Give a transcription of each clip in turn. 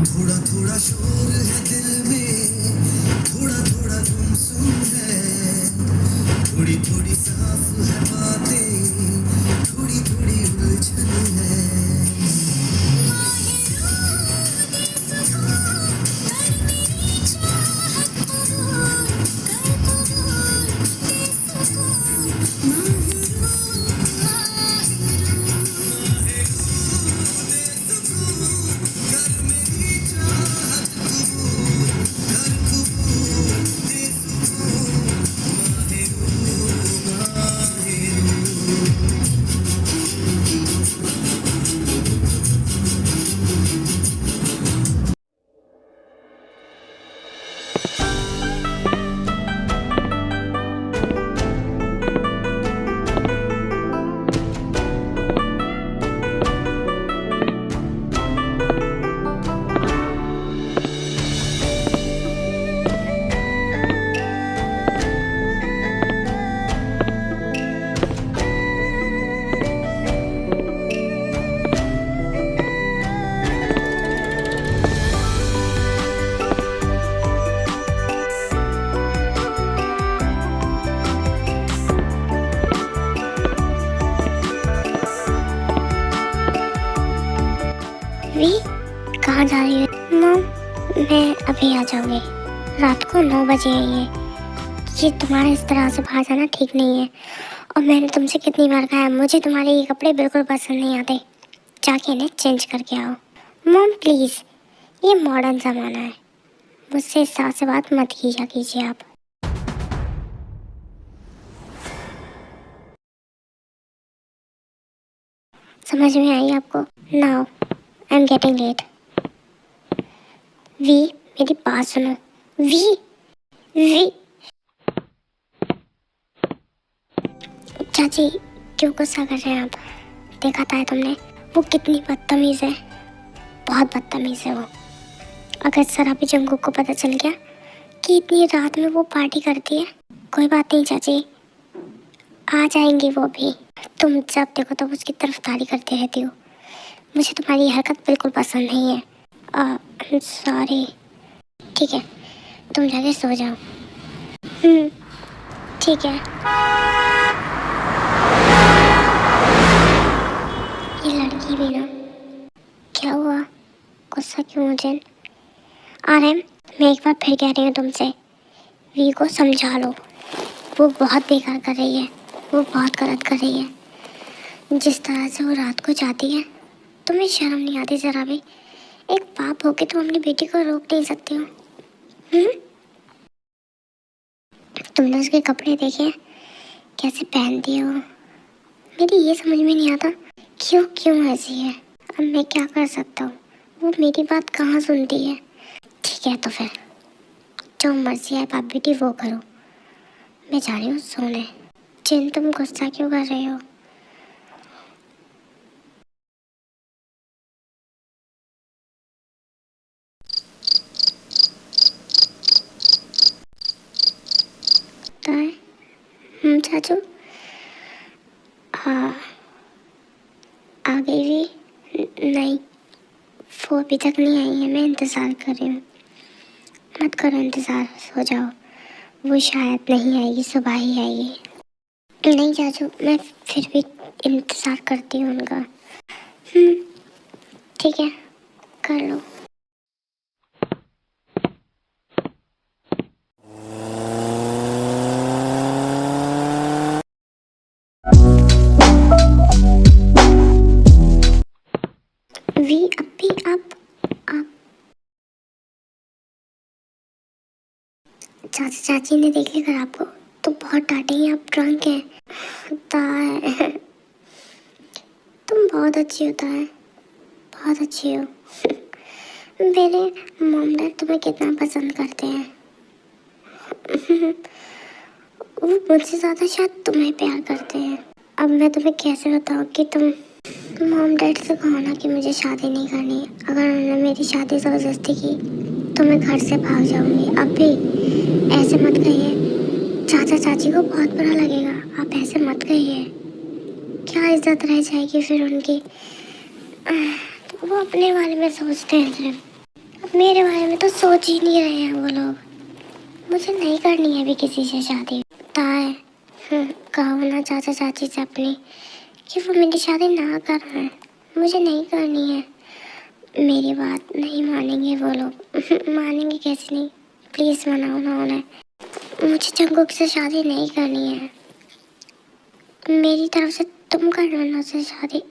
थोड़ा थोड़ा शोर है दिल में, थोड़ा थोड़ा गुमसुम है, थोड़ी थोड़ी साफ है बातें, थोड़ी थोड़ी उलझन है। वी कहाँ जा रही है? मॉम, मैं अभी आ जाऊंगी। रात को 9 बजे है ये तुम्हारे इस तरह से बाहर जाना ठीक नहीं है। और मैंने तुमसे कितनी बार कहा है, मुझे तुम्हारे ये कपड़े बिल्कुल पसंद नहीं आते। जाके इन्हें चेंज करके आओ। मॉम प्लीज़, ये मॉडर्न ज़माना है, मुझसे इस तरह से बात मत कीजिए आप। समझ में आई आपको? Now I am getting late. वी, मेरी बात सुनो। वी वी चाची, क्यों गुस्सा कर रहे हैं आप? देखा था तुमने वो कितनी बदतमीज़ है, बहुत बदतमीज़ है वो। अगर शराबी जंगू को पता चल गया कि इतनी रात में वो पार्टी करती है, कोई बात नहीं चाची, आ जाएंगी वो भी। तुम जब देखो तब उसकी तरफदारी करती रहती हो। मुझे तुम्हारी हरकत बिल्कुल पसंद नहीं है। सॉरी। ठीक है, तुम जाके सो जाओ। ठीक है। ये लड़की भी ना, क्या हुआ, गुस्सा क्यों मुझे आ रहा है? मैं एक बार फिर कह रही हूँ तुमसे, वी को समझा लो। वो बहुत बेकार कर रही है, वो बहुत गलत कर रही है। जिस तरह से वो रात को जाती है, तुम्हें शर्म नहीं आती ज़रा भी? एक बाप होके तुम अपनी बेटी को रोक नहीं सकते हो? तुमने उसके कपड़े देखे कैसे पहनती है वो? मेरी ये समझ में नहीं आता क्यों ऐसी है। अब मैं क्या कर सकता हूँ, वो मेरी बात कहाँ सुनती है। ठीक है तो फिर जो मर्जी है बाप बेटी वो करो, मैं जा रही हूँ सोने। जिन, तुम गुस्सा क्यों कर रहे हो? चाचू, हाँ आ गई भी? नहीं, वो अभी तक नहीं आई है, मैं इंतज़ार कर रही हूँ। मत करो इंतज़ार, सो जाओ। वो शायद नहीं आएगी, सुबह ही आएगी। नहीं चाचू, मैं फिर भी इंतज़ार करती हूँ उनका। ठीक है, कर लो। वी अभी आप चाचा चाची ने देख लेकर आपको तो बहुत डांटेंगे, आप ड्रंक हैं। होता है। तुम बहुत अच्छी होता है, बहुत अच्छी हो। मेरे मॉम डैड तुम्हें कितना पसंद करते हैं। वो मुझसे ज़्यादा शायद तुम्हें प्यार करते हैं। अब मैं तुम्हें कैसे बताऊँ कि तुम मॉम डैड से कहो ना कि मुझे शादी नहीं करनी। अगर उन्होंने मेरी शादी ज़बरदस्ती की तो मैं घर से भाग जाऊंगी। अब भी ऐसे मत कहिए, चाचा चाची को बहुत बुरा लगेगा। आप ऐसे मत कहिए, क्या इज्जत रह जाएगी फिर उनकी। वो अपने बारे में सोचते हैं सिर्फ। मेरे बारे में तो सोच ही नहीं रहे हैं वो लोग। मुझे नहीं करनी है अभी किसी से शादी। पता है, कहो ना चाचा चाची से अपने कि वो मेरी शादी ना कर रहे हैं। मुझे नहीं करनी है। मेरी बात नहीं मानेंगे वो लोग। मानेंगे कैसे नहीं। प्लीज़ मनाओ ना उन्हें। मुझे जंगकुक से शादी नहीं करनी है। मेरी तरफ से तुम कर लो ना उससे शादी।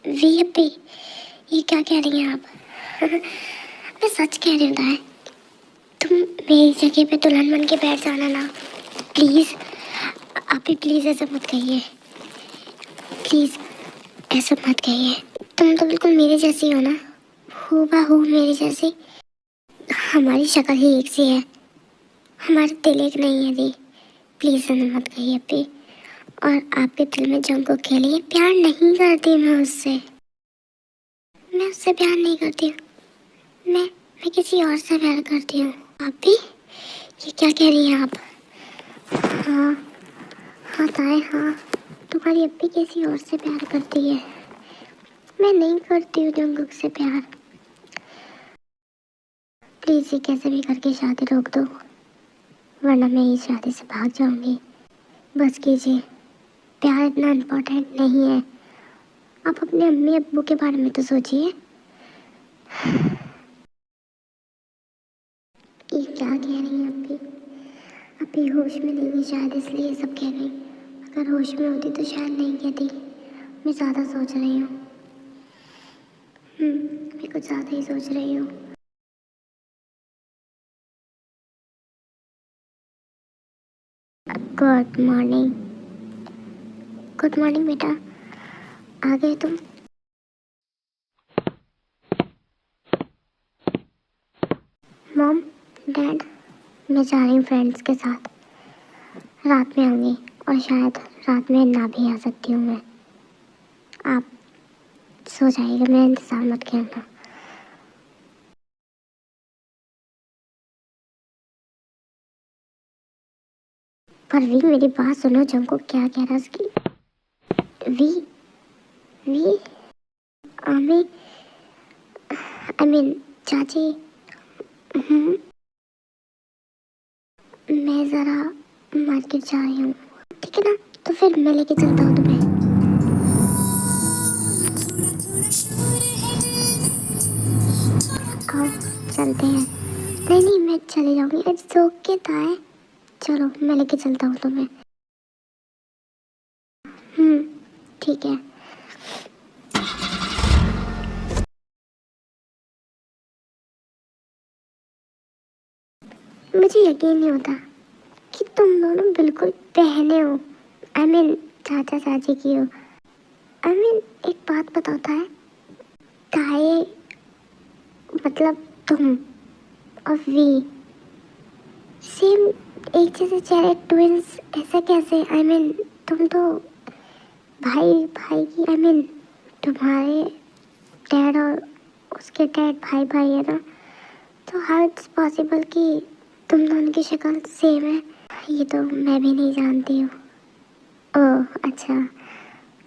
वीएपी, ये क्या कह रही हैं आप? मैं सच कह रही हूँ दाई। तुम मेरी जगह पे दुल्हन बन के बैठ जाना ना प्लीज़। आप भी प्लीज़ ऐसा मत कहिए। प्लीज़ ऐसा मत कहिए। तुम तो बिल्कुल मेरे जैसी हो ना, हूबहू मेरी जैसी। हमारी शक्ल ही एक सी है, हमारे दिल एक नहीं है दी। प्लीज़ ऐसा मत कहिए अभी। और आपके दिल में जंगकुक के लिए प्यार नहीं करती मैं उससे प्यार नहीं करती हूँ। मैं किसी और से प्यार करती हूँ। आप भी ये क्या कह रही हैं आप? हाँ हाँ ताए, हाँ तुम्हारी अप्पी किसी और से प्यार करती है। मैं नहीं करती हूँ जंगकुक से प्यार। प्लीज़ ये कैसे भी करके शादी रोक दो, वरना मैं इस शादी से भाग जाऊंगी। बस कीजिए। प्यार इतना इम्पोर्टेंट नहीं है। आप अपने अम्मी अब्बू के बारे में तो सोचिए। ये क्या कह रही हैं अभी? अभी होश में नहीं है शायद, इसलिए सब कह गई। अगर होश में होती तो शायद नहीं कहती। मैं ज़्यादा सोच रही हूँ। मैं कुछ ज़्यादा ही सोच रही हूँ। Good morning. गुड मॉर्निंग बेटा, आ गए तुम? मॉम, डैड, मैं जा रही हूँ फ्रेंड्स के साथ। रात में आऊँगी और शायद रात में ना भी आ सकती हूँ मैं। आप सो जाइएगा, मेरा इंतज़ार मत करना। पर वी मेरी बात सुनो, जंगकुक क्या कह रहा है उसकी। वी वी आमी आई मीन चाची। मैं ज़रा मार्केट जा रही हूँ, ठीक है ना? तो फिर मैं लेके चलता हूँ तुम्हें। आओ चलते हैं। नहीं नहीं, मैं चली जाऊँगी। इट्स ओके ताए, चलो मैं लेके चलता हूँ तुम्हें। ठीक है। मुझे यकीन नहीं होता कि तुम दोनों बिल्कुल बहने हो। आई मीन चाचा चाची की हो। आई मीन एक बात बताता है, ताए मतलब तुम और वी सेम एक जैसे चेहरे, ट्विंस ऐसे कैसे? आई मीन तुम तो भाई भाई की, आई मीन तुम्हारे डैड और उसके डैड भाई भाई है ना, तो हाउ इट्स पॉसिबल कि तुम दोनों की शक्ल सेम है? ये तो मैं भी नहीं जानती हूँ। ओह अच्छा,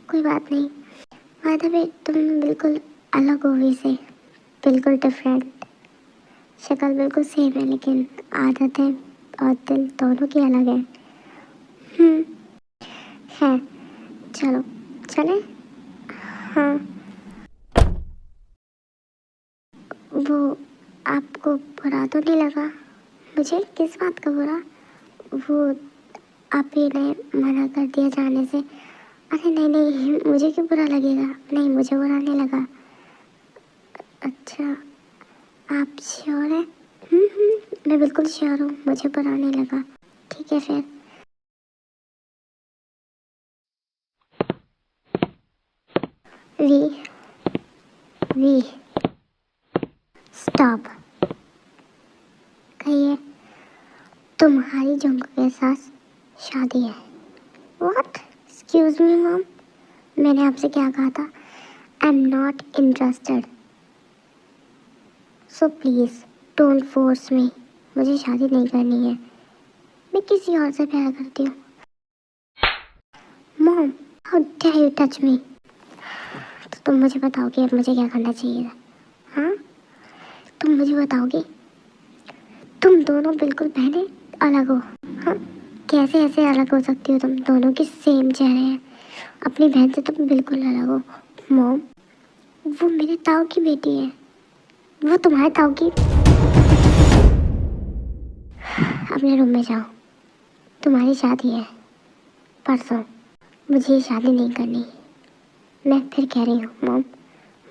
कोई बात नहीं। बात है तुम बिल्कुल अलग हो वी से, बिल्कुल डिफरेंट। शक्ल बिल्कुल सेम है लेकिन आदतें और दिल दोनों की अलग है। है, चलो चले। हाँ, वो आपको बुरा तो नहीं लगा? मुझे किस बात का बुरा? वो आप ही ने मना कर दिया जाने से। अरे नहीं नहीं, मुझे क्यों बुरा लगेगा? नहीं, मुझे बुरा नहीं लगा। अच्छा, आप श्योर हैं? मैं बिल्कुल श्योर हूँ, मुझे बुरा नहीं लगा। ठीक है फिर। We we stop. कहिए, तुम्हारी जंगल के साथ शादी है। व्हाट? एक्सक्यूज मी मॉम, मैंने आपसे क्या कहा था? I am not interested, so please don't force me. मुझे शादी नहीं करनी है, मैं किसी और से प्यार करती हूँ। Mom, how dare you touch me? तो तुम मुझे बताओ कि अब मुझे क्या करना चाहिए था? हाँ, तुम मुझे बताओगे? तुम दोनों बिल्कुल बहनें अलग हो। हाँ, कैसे ऐसे अलग हो सकती हो? तुम दोनों के सेम चेहरे हैं। अपनी बहन से तुम बिल्कुल अलग हो। मॉम, वो मेरे ताऊ की बेटी है। वो तुम्हारे ताऊ की। अपने रूम में जाओ, तुम्हारी शादी है परसों। मुझे ये शादी नहीं करनी। मैं फिर कह रही हूँ मॉम,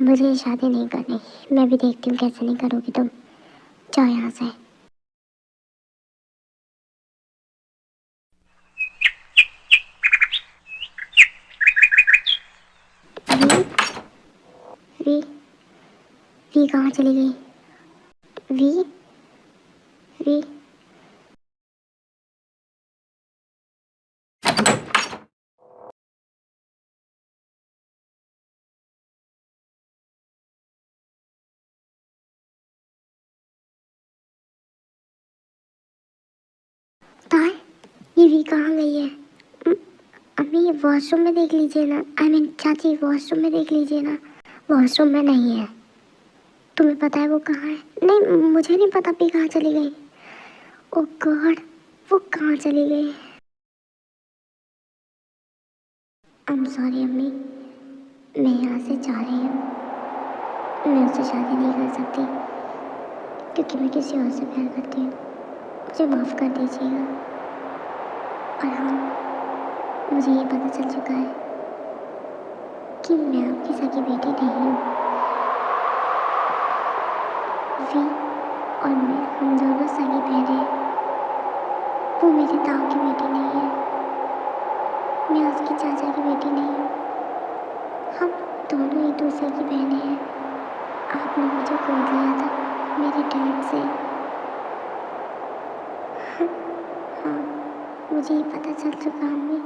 मुझे ये शादी नहीं करनी। मैं भी देखती हूँ कैसे नहीं करोगी तुम। जाओ यहाँ से। वी वी वी कहाँ चली गई? वी वी तार, ये वी कहाँ गई है? अम, अम्मी वॉशरूम में देख लीजिए ना। आई मीन चाची, वॉशरूम में देख लीजिए ना। वॉशरूम में नहीं है। तुम्हें पता है वो कहाँ है? नहीं, मुझे नहीं पता भी कहाँ चली गई। ओ गॉड, वो कहाँ चली गई? आई एम सॉरी अम्मी, मैं यहाँ से जा रही हूँ। मैं उससे शादी नहीं कर सकती क्योंकि मैं किसी और से प्यार करती हूँ। मुझे माफ़ कर दीजिएगा। और हाँ, मुझे ये पता चल चुका है कि मैं आपकी सगी बेटी नहीं हूँ। वी और मैं, हम दोनों सगी बहनें हैं। वो मेरे ताऊ की बेटी नहीं है। मैं उसकी चाचा की बेटी नहीं हूँ। हम दोनों एक दूसरे की बहनें हैं। आपने मुझे गोद लिया था मेरे डैड से। हाँ, मुझे ये पता चल चुका अम्मी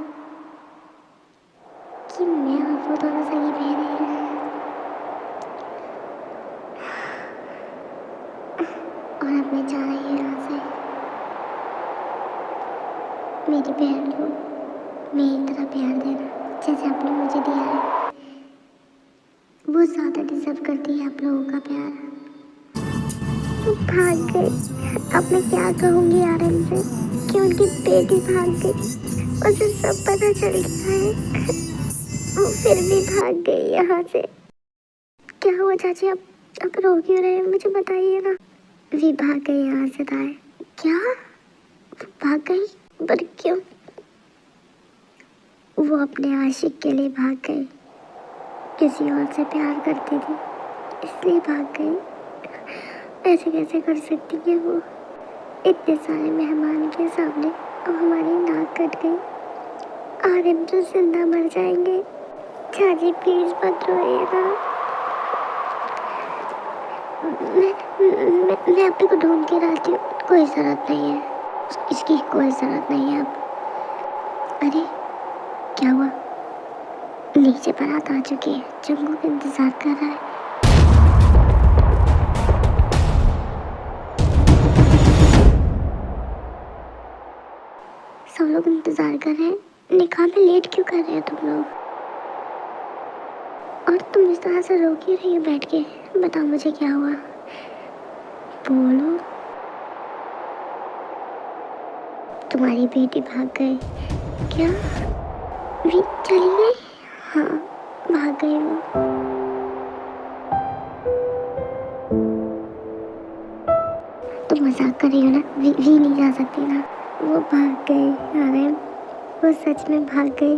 कि मैं और वो दोनों सगी बहनें हैं। और अब मैं जा रही हूँ यहाँ से। मेरी बहन को मेरी तरह प्यार देना जैसे आपने मुझे दिया है। वो ज़्यादा डिजर्व करती है आप लोगों का प्यार। वो भाग गई। अब मैं क्या कहूँगी आरम से कि उनकी बेटी भाग गई। उसे सब पता चल गया है। वो फिर भी भाग गई यहाँ से। क्या हुआ चाची? अब रो क्यों रहे हैं? मुझे बताइए ना। वी भाग गई यहाँ से ताए। क्या? वो भाग गई? पर क्यों? वो अपने आशिक के लिए भाग गई। किसी और से प्यार करती थी इसलिए भाग गई। ऐसे कैसे कर सकती है वो? इतने सारे मेहमान के सामने अब हमारी नाक कट गई। आरिम तो जिंदा मर जाएंगे। चाची प्लीज मत रोइएगा। मैं अपने को ढूंढ के लाती हूँ। कोई ज़रूरत नहीं है, इसकी कोई ज़रूरत नहीं है अब। अरे क्या हुआ? नीचे बारात आ चुकी है। जंगू इंतजार कर रहा है। सब लोग इंतजार कर रहे हैं। निकाह में लेट क्यों कर रहे हो तुम लोग? और तुम इस तरह से रो क्यों रही हो बैठ के? बताओ मुझे क्या हुआ? बोलो। तुम्हारी बेटी भाग गई क्या? वी चली गई? हाँ, भाग गई वो। तुम मजाक कर रही हो ना? वी नहीं जा सकती ना। वो भाग गई। अरे वो सच में भाग गई।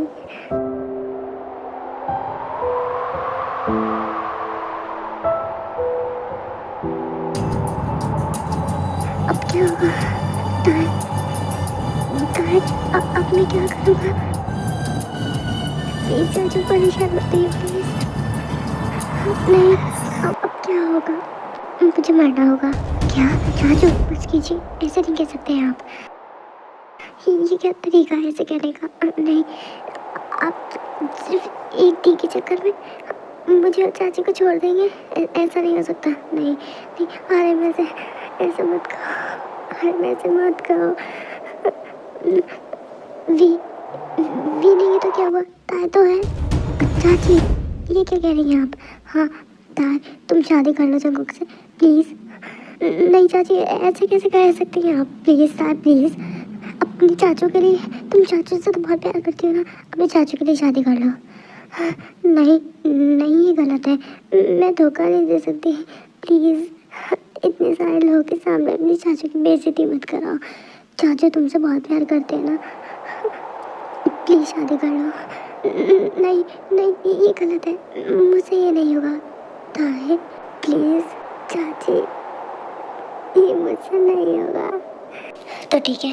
अब क्या होगा? ताज, अब मैं क्या करूँगा? प्लीज चाचू परेशान मत होइए प्लीज। नहीं, अब क्या होगा? मुझे मरना होगा क्या? चाचू बस कीजिए, ऐसे नहीं कह सकते हैं आप। ये क्या तरीका है ऐसे कहने का? नहीं, आप सिर्फ एक डी के चक्कर में मुझे और चाची को छोड़ देंगे? ऐसा नहीं हो सकता। नहीं नहीं, अरे मैं से ऐसे मत कहो। अरे मैं से मत कहो। वी नहीं है तो क्या हुआ? ताय तो है। चाची ये क्या कह रही हैं आप? हाँ ताय, तुम शादी कर लो जंगुक से प्लीज़। नहीं चाची, ऐसे कैसे कह सकती हैं आप? प्लीज़ साहब, प्लीज़, अपने चाचू के लिए, तुम चाचू से तो बहुत प्यार करती हो ना, अपने चाचू के लिए शादी कर लो। नहीं, नहीं, ये गलत है, मैं धोखा नहीं दे सकती। प्लीज़, इतने सारे लोगों के सामने अपनी चाचू की बेइज्जती मत कराओ। चाचू तुमसे बहुत प्यार करते हैं ना, प्लीज़ शादी कर लो। नहीं, नहीं, ये गलत है, मुझसे ये नहीं होगा। ताहिर, प्लीज़, चाची, ये मुझसे नहीं होगा। तो ठीक है,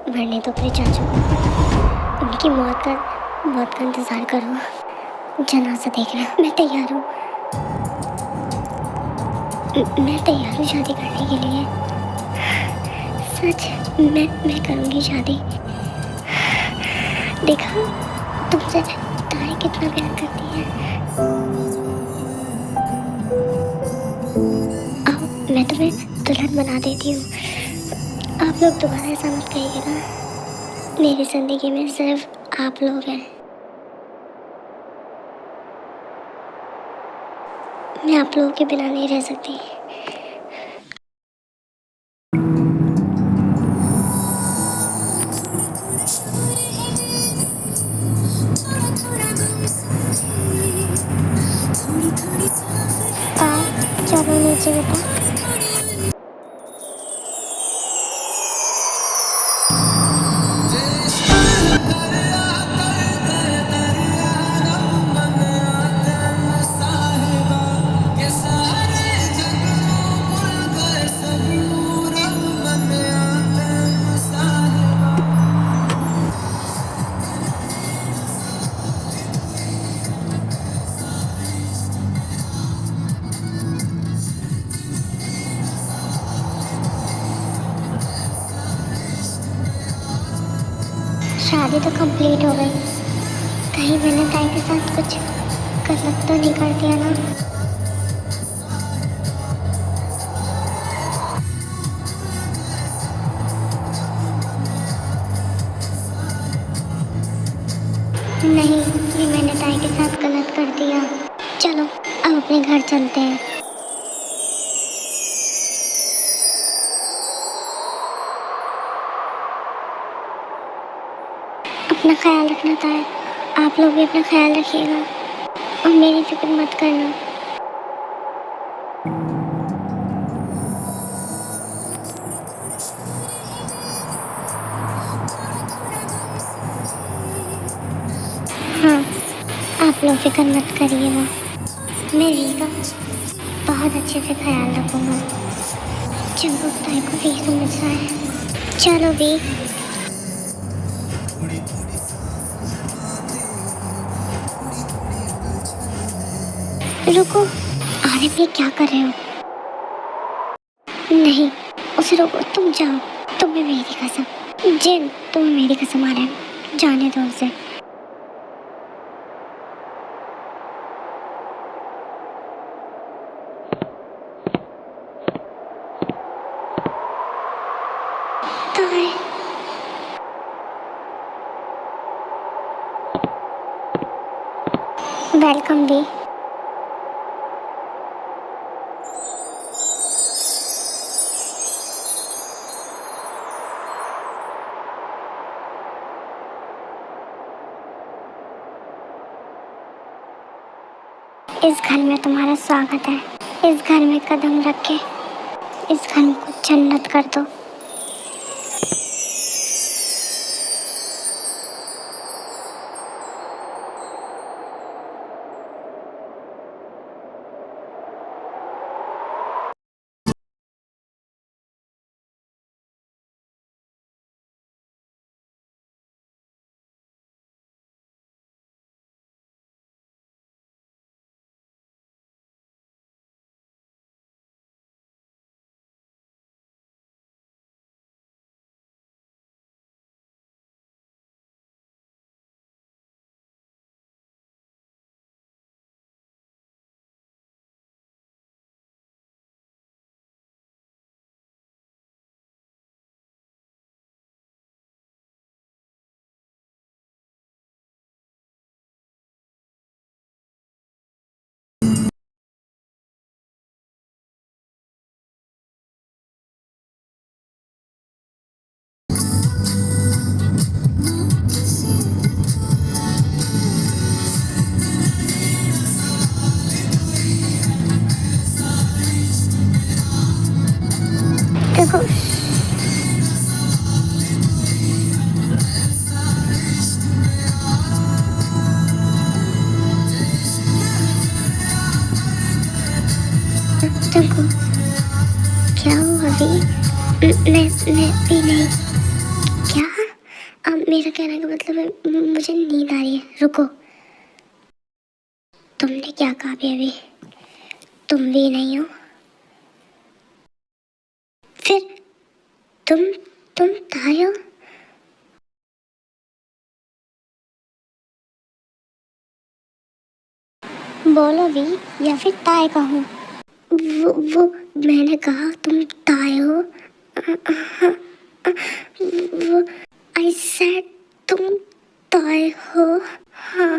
मरने दो अपने चाचू को, उनकी मौत का इंतज़ार करो, जनाजा देखना। मैं तैयार हूँ, मैं तैयार हूँ शादी करने के लिए। सच, मैं करूँगी शादी। देखा, तुमसे तारे कितना प्यार करती है। आओ, मैं तुम्हें दुल्हन बना देती हूँ। आप लोग दोबारा ऐसा मत कहिएगा, मेरी ज़िंदगी में सिर्फ आप लोग हैं। मैं आप लोगों के बिना नहीं रह सकती। चलो नीचे बेटा। शादी तो कंप्लीट हो गई, कहीं मैंने ताई के साथ कुछ गलत तो नहीं कर दिया ना? नहीं, ये मैंने ताई के साथ गलत कर दिया। चलो, अब अपने घर चलते हैं। अपना ख्याल रखना ताई, आप लोग भी अपना ख्याल रखिएगा और मेरी फिक्र मत करना। हाँ, आप लोग फिक्र मत करिएगा, मैं री का बहुत अच्छे से ख्याल रखूँगा। चलो, ताई को भी समझ रहा है। चलो भी। रुको, आरिफ ये क्या कर रहे हो? नहीं, उसे रोको, तुम जाओ। तुम्हें मेरी कसम, जिन, तुम्हें मेरी कसम आरिफ, जाने दो उसे। ताई, वेलकम दी। इस घर में तुम्हारा स्वागत है। इस घर में कदम रख के इस घर को जन्नत कर दो। जंगू, क्या हुआ अभी? मैं भी नहीं। क्या? अब मेरा कहने का मतलब है मुझे नींद आ रही है। रुको, तुमने क्या कहा अभी? तुम भी नहीं हो? फिर तुम ताई हो? बोलो भी, या फिर ताई कहूँ? वो मैंने कहा तुम ताई हो। वो आई सेड तुम ताई हो। हाँ,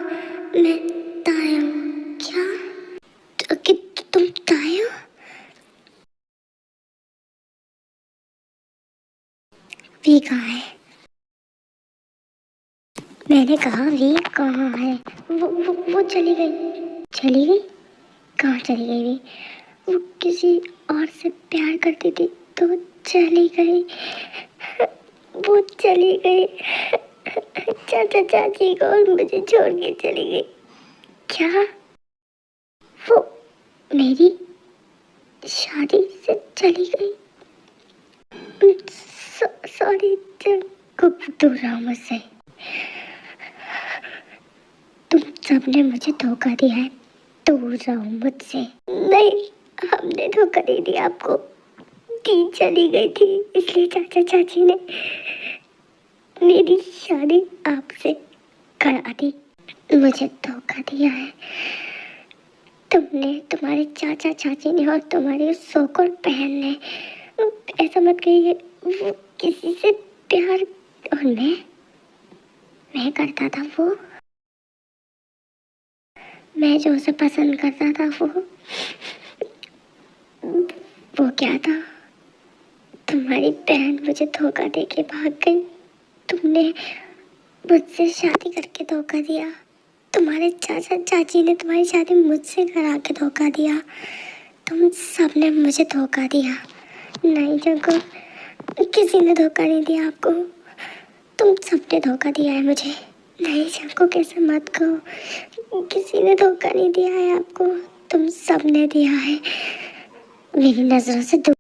मैं ताई हूँ। क्या? कि तुम ताई हो? वी कहाँ है? मैंने कहा वी कहाँ है? वो चली गई। चली गई? कहाँ चली गई वी? वो किसी और से प्यार करती थी तो चली गई। वो चली गई चाचा चाची को और मुझे छोड़ के चली गई। क्या? वो मेरी शादी से चली गई? सॉरी, दूर रहो मुझसे। तुम सबने मुझे धोखा दिया है, दूर रहो मुझसे। नहीं, हमने धोखा नहीं दिया आपको। दी चली गई थी इसलिए चाचा चाची ने मेरी शादी आपसे करा दी। मुझे धोखा दिया है तुमने, तुम्हारे चाचा चाची ने और तुम्हारी सोकर बहन ने। ऐसा मत कहिए, वो किसी से प्यार, और मैं करता था मैं जो उसे पसंद करता था वो क्या था? तुम्हारी बहन मुझे धोखा दे के भाग गई। तुमने मुझसे शादी करके धोखा दिया। तुम्हारे चाचा चाची ने तुम्हारी शादी मुझसे करा के धोखा दिया। तुम सबने मुझे धोखा दिया। नहीं जंको, किसी ने धोखा नहीं दिया आपको। तुम सबने धोखा दिया है मुझे। नहीं जंको, कैसे मत कहो। किसी ने धोखा नहीं दिया है आपको, तुम सबने दिया है। मेरी नजरों से दूर